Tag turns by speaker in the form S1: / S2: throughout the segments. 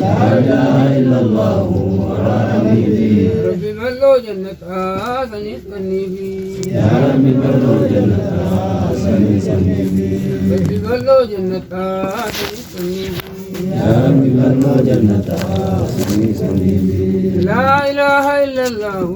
S1: لا إله إلا الله أراني بي
S2: ربي بلو جنتا سنيس كني بي
S1: يا ربي بلو جنتا سنيس كني بي
S2: ربي بلو جنتا سنيس كني بي
S1: يا ربي بلو جنتا سنيس كني بي
S2: لا إله إلا الله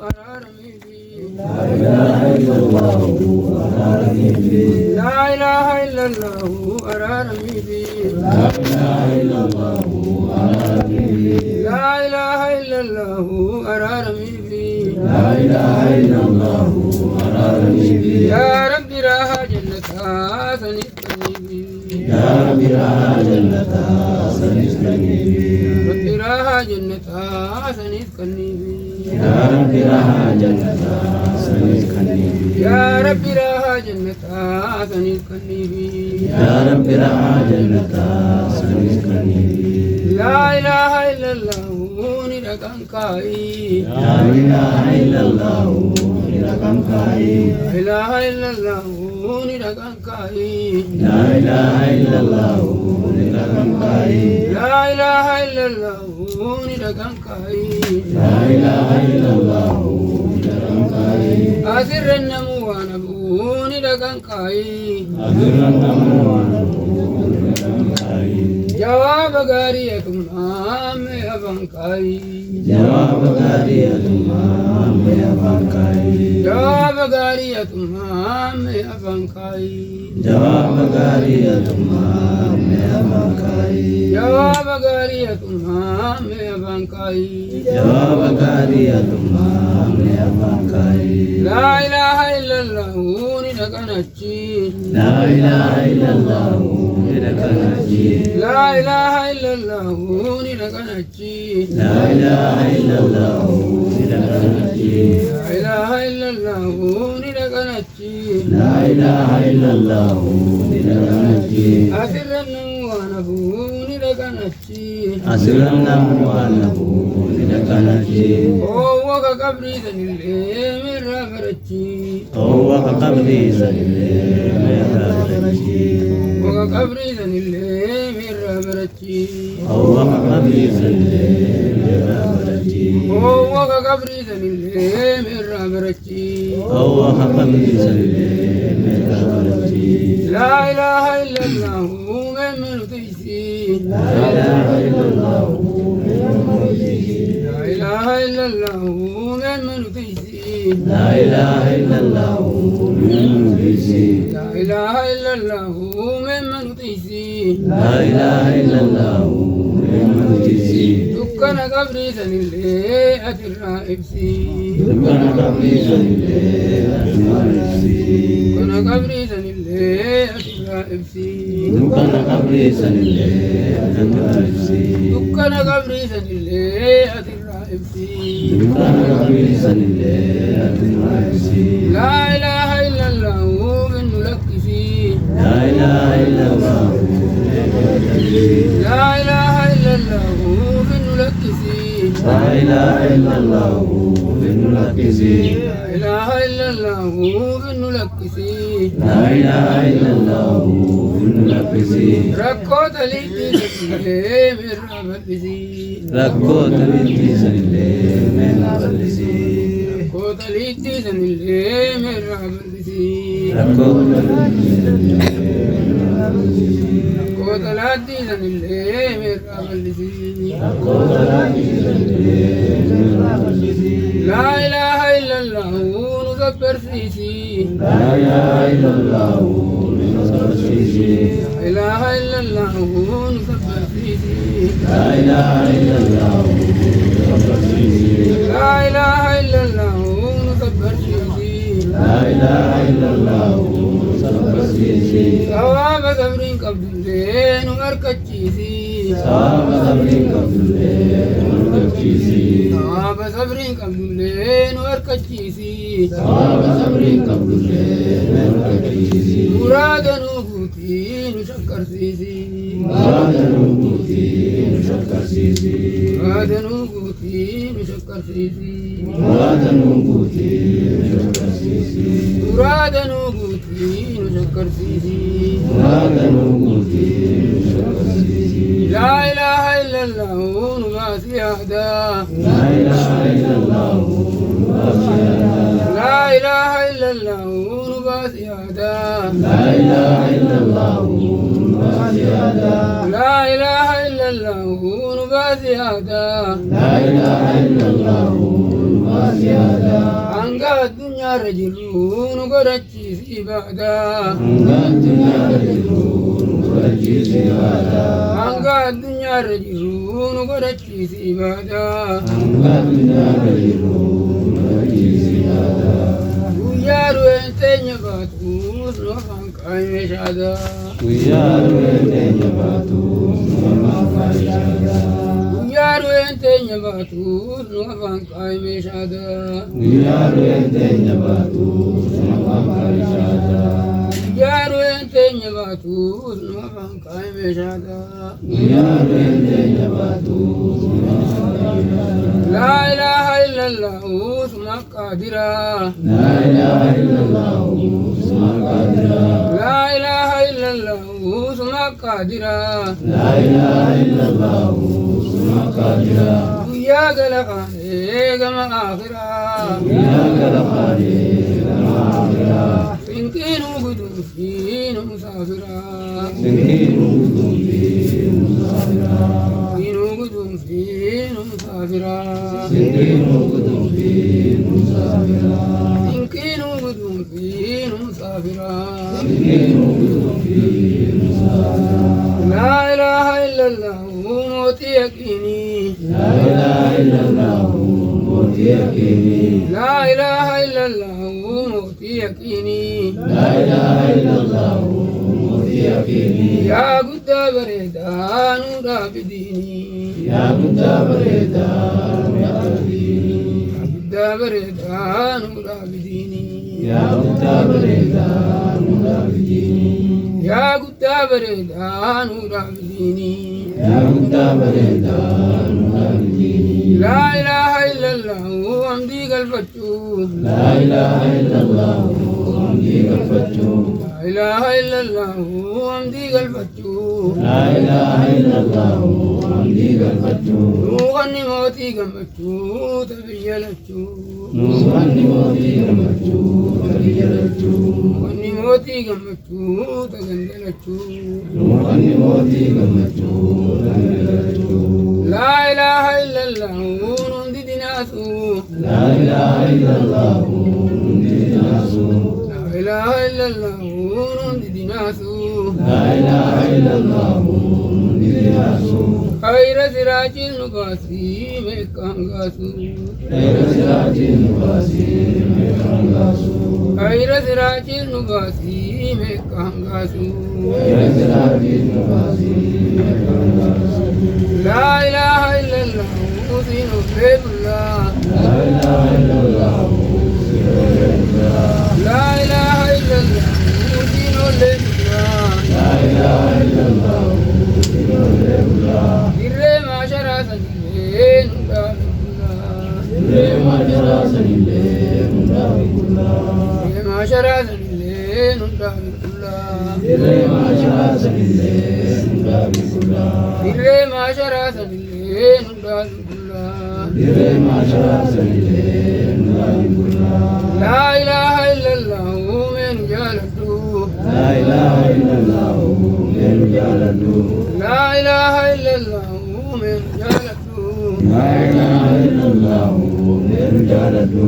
S2: أراني بي
S1: لا إله إلا الله أراني بي
S2: لا إله إلا الله أراني بي
S1: لا إله إلا الله أراني بي
S2: لا إله إلا الله أراني بي
S1: لا إله إلا الله أراني بي
S2: يا ربي راها جنتا سنيس كني بي
S1: يا ربي راها جنتا سنيس كني بي
S2: ربي راها جنتا سنيس كني بي
S1: يا ربي راها جنتا سنيس كني بي
S2: يا ربي راها جنتا سنيس كني بي
S1: يا ربي راها جنتا سنيس كني بي
S2: لا إله إلا الله نركن كاي
S1: لا إله إلا الله نركن كاي
S2: لا إله إلا الله نركن كاي
S1: لا إله إلا الله نركن كاي
S2: لا إله إلا الله نركن كاي
S1: لا إله إلا الله نركن كاي
S2: أسر النمو ونبو نركن كاي
S1: أذرنا نموانا نركن كاي
S2: جواب غاريكم آم أبن كاي
S1: جواب غارية ما يفعل كاي
S2: جواب غاريكم آم أبن كاي
S1: جواب غارية ما يفعل كاي
S2: جواب غاريكم آم أبن كاي
S1: جواب غارية ما يفعل كاي
S2: لا إله إلا الله نركنتي
S1: لا إله إلا الله نركنتي
S2: لا إله إلا الله نركنتي
S1: لا إله إلا الله نركنتي
S2: لا إله إلا الله نركنتي
S1: لا إله إلا الله نركنتي
S2: أسرا ونبو نركنتي
S1: أسرنا وأنه نركنتي
S2: هو كقبري ذنيل من رابرتي
S1: هو كقبري سليم يرابرتي
S2: وكقبري ذنيل من رابرتي
S1: هو كقبري سليم يرابرتي
S2: هو كقبري ذنيل من رابرتي
S1: هو كقبري سليم يرابرتي
S2: لا إله إلا الله من تيسي
S1: لا إله إلا الله
S2: لا إله إلا الله من تيسي
S1: لا إله إلا الله من مجلسي
S2: لا إله إلا الله من تيسي
S1: لا إله إلا الله من مجلسي
S2: دكان قبري ذنيل أترى إبسي
S1: دكان قبري سليم يرابرتي
S2: دكان قبري ذنيل أترى إبسي
S1: دكان قبري سليم يرابرتي
S2: دكان قبري ذنيل أترى إبسي
S1: دكان قبري سليم يرابرتي
S2: لا إله إلا الله من نلكسي
S1: لا إله إلا الله
S2: لا إله إلا الله من نلكسي
S1: لا إله إلا الله من نلكسي
S2: لا إله إلا الله من نلكسي
S1: لا إله إلا الله من نلكسي
S2: ركوت ليتي من ربلسي
S1: ركوت لتي سليم من بلسي
S2: ركوت ليتي من ربلسي
S1: ركوت
S2: ركوت لاتي من ربلسي
S1: ركوت لتي
S2: لا إله إلا الله نكبر فيسي
S1: لا إله إلا الله نصر فيسي
S2: لا إله إلا الله نكبر فيسي
S1: لا إله إلا الله نصر فيسي
S2: لا إله إلا الله نكبر فيسي
S1: لا إله إلا الله نصر فيسي
S2: ثواب صبر قبل الليل ومركتشيسي
S1: ثواب صبر قبل الليل ومركتشيسي
S2: ثواب صبر قبل الليل ومركتشيسي
S1: ثواب صبر قبل الليل ومركتشيسي
S2: مراد نوبوتي نشكر سيسي
S1: مراد نوبوتي نشكر سيسي
S2: مراد نوبوتي نشكر سيسي
S1: مراد نوبوتي نشكر سيسي
S2: مراد نوبوتي نشكر سيسي
S1: مراد نوبوتي نشكر سيسي
S2: لا إله إلا الله
S1: إله إلا الله نبازيادا
S2: لا إله إلا الله نبازيادا
S1: لا إله إلا الله نبازيادا
S2: أنقى الدنيا رجل نقرأتي سيبادا
S1: أنقى الدنيا رجل نقرأتي سيبادا
S2: أنقى الدنيا رجل نقرأتي سيبادا
S1: أنقى الدنيا رجل نقرأتي سيبادا
S2: Guyyaru enteenya baatus nufaan qaaymeeshaada.
S1: Guyyaru enteenya baatus nufaan qaaymeeshaada.
S2: Guyyaru enteenya baatus nufaan qaaymeeshaada.
S1: Guyyaru enteenya baatus nufaan qaaymeeshaada.
S2: Guyyaru enteenya baatus nufaan qaaymeeshaada.
S1: Guyyaru enteenya baatus nufaan qaaymeeshaada.
S2: La ilaha illallah suma qaadira.
S1: La ilaha illallah suma qaadira.
S2: La ilaha illallah suma qaadira.
S1: La ilaha illallah suma qaadira.
S2: Guyyaa gala qaanee gama aakira.
S1: Guyyaa gala qaanee gama aakira.
S2: Sinqiinuu guduunfiinu musaafira.
S1: Sinqiinuu guduunfiinu musaafira.
S2: Sinqiinuu guduunfiinu musaafira.
S1: Sinqiinuu guduunfiinu musaafira.
S2: Sinqiinuu guduunfiinu musaafira.
S1: Sinqiinuu guduunfiinu musaafira.
S2: La ilaha illallah mootii yaqiinii.
S1: La ilaha illallah mootii yaqiinii.
S2: La ilaha illallah mootii yaqiinii.
S1: La ilaha illallah mootii yaqiinii.
S2: Yaa guddaa bareedaa nu dhaabidiinii.
S1: Yaa guddaa bareedaa nu dhaabidiinii.
S2: Yaa guddaa bareedaa nu dhaabidiinii.
S1: Yaa guddaa bareedaa nu dhaabidiinii.
S2: Yaa guddaa bareedaa nu dhaabidiinii.
S1: Yaa guddaa bareedaa nu dhaabidiinii.
S2: La ilaha illallah hamdii galfachuu.
S1: La ilaha illallah hamdii galfachuu.
S2: La ilaha illallah hamdii galfachuu.
S1: La ilaha illallah hamdii galfachuu.
S2: Nuuqanni mootii gammachuu tabiyya lachuu.
S1: Nuuqanni mootii gammachuu tabiyya lachuu.
S2: Nuuqanni mootii gammachuu taganda lachuu.
S1: Nuuqanni mootii gammachuu tabiyya lachuu.
S2: La ilaha illallah hundi dinaasuu.
S1: La ilaha illallah hundi dinaasuu.
S2: La ilaha illallah hundi dinaasuu.
S1: La ilaha illallah hundi dinaasuu.
S2: Khayra siraajil nubaasii meeqaangaasuu.
S1: Khayra siraajil nubaasii meeqaangaasuu.
S2: Khayra siraajil nubaasii meeqaangaasuu.
S1: Khayra siraajil nubaasii meeqaangaasuu.
S2: La ilaha illallah husin ubeebullah.
S1: La ilaha illallah
S2: La ilaha illallah husin ubeebullah.
S1: La ilaha illallah
S2: Dirree maasharaa sanillee nu dhaabilullah.
S1: Dirree maasharaa sanillee nu dhaabilullah.
S2: Dirree maasharaa sanillee nu dhaabilullah.
S1: Dirree maasharaa sanillee nu dhaabilullah.
S2: Dirree maasharaa sanillee nu dhaabilullah.
S1: Dirree maasharaa sanillee nu dhaabilullah.
S2: La ilaha illallah meenu jaaladhu.
S1: La ilaha illallah meenu jaaladhu.
S2: La ilaha illallah meenu jaaladhu.
S1: La ilaha illallah meenu jaaladhu.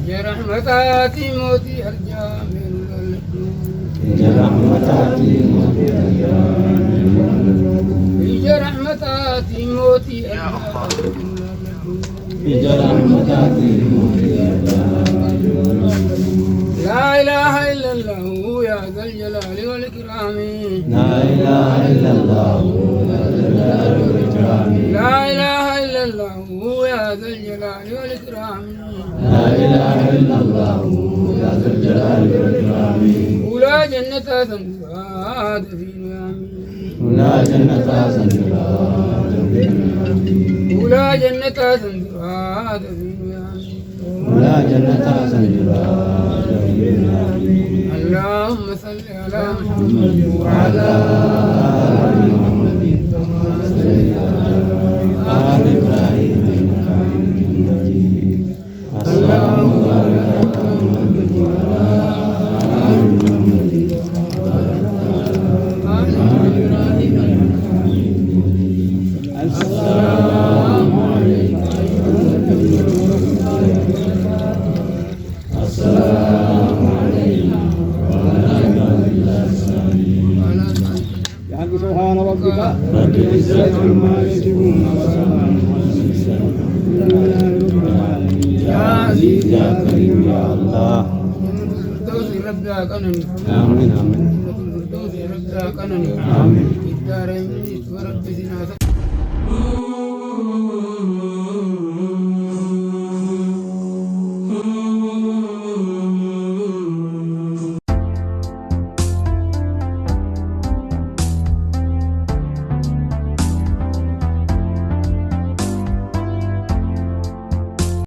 S2: Ija rahmataati mootii arjaa meenu laalladhu.
S1: Ija rahmataati mootii arjaa meenu jaaladhu.
S2: Ija rahmataati mootii arjaa meenu laalladhu.
S1: Ija rahmataati mootii arjaa meenu jaaladhu.
S2: La ilaha illallah ya zal jalali wal ikrami.
S1: La ilaha illallah ya zal jalali wal ikrami.
S2: La ilaha illallah ya zal jalali wal ikrami.
S1: La ilaha illallah ya zal jalali wal ikrami.
S2: Ula jannata sandurat fi niyami.
S1: Ula jannata sandurat fi niyami.
S2: Ula jannata sandurat fi niyami.
S1: Ula jannata sandurat fi niyami.
S2: اللهم صل على محمد وعلى
S1: آل محمد كما صليت على آل إبراهيم إنك حميد مجيد. اللهم بارك على محمد وعلى آل محمد
S3: سبحان ربك
S1: رب العزة عما يصفون وسلام على المرسلين
S3: رب العالمين
S1: يا عزيز يا كريم يا الله
S2: الفردوس ربها كنني
S1: آمين آمين
S2: الفردوس ربها كنني
S1: آمين
S2: الدارين ورب سناسك